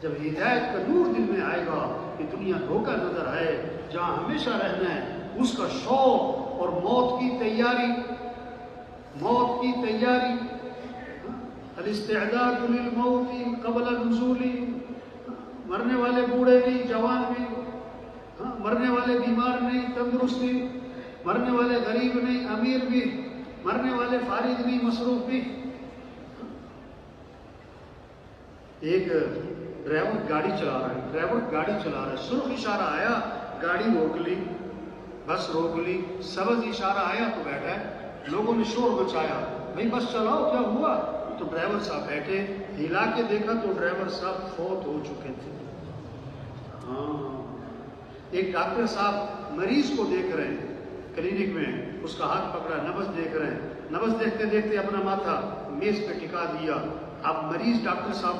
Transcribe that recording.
جب ہدایت کا نور دل میں آئے گا کہ دنیا دھوکہ نظر آئے، جہاں ہمیشہ رہنا ہے اس کا شوق اور موت کی تیاری، الاستعداد للموت قبل نزول، مرنے والے بوڑھے نہیں، جوان نہیں، مرنے والے بیمار نہیں، تندرست نہیں، مرنے والے غریب نہیں، امیر بھی، مرنے والے فارغ نہیں، مصروف بھی۔ ایک ڈرائیور گاڑی چلا رہا ہے، سرخ اشارہ آیا، گاڑی روک لی، بس روک لی، سبز اشارہ آیا تو بیٹھا ہے، لوگوں نے شور مچایا، بھئی بس چلاؤ، کیا ہوا؟ تو ڈرائیور صاحب بیٹھے، ہلا کے دیکھا تو ڈرائیور صاحب فوت ہو چکے تھے۔ ایک ڈاکٹر صاحب مریض کو دیکھ رہے ہیں کلینک میں، اس کا ہاتھ پکڑا، نبض دیکھ رہے ہیں، نبض دیکھتے دیکھتے اپنا ماتھا میز پہ ٹکا دیا۔ اب مریض ڈاکٹر صاحب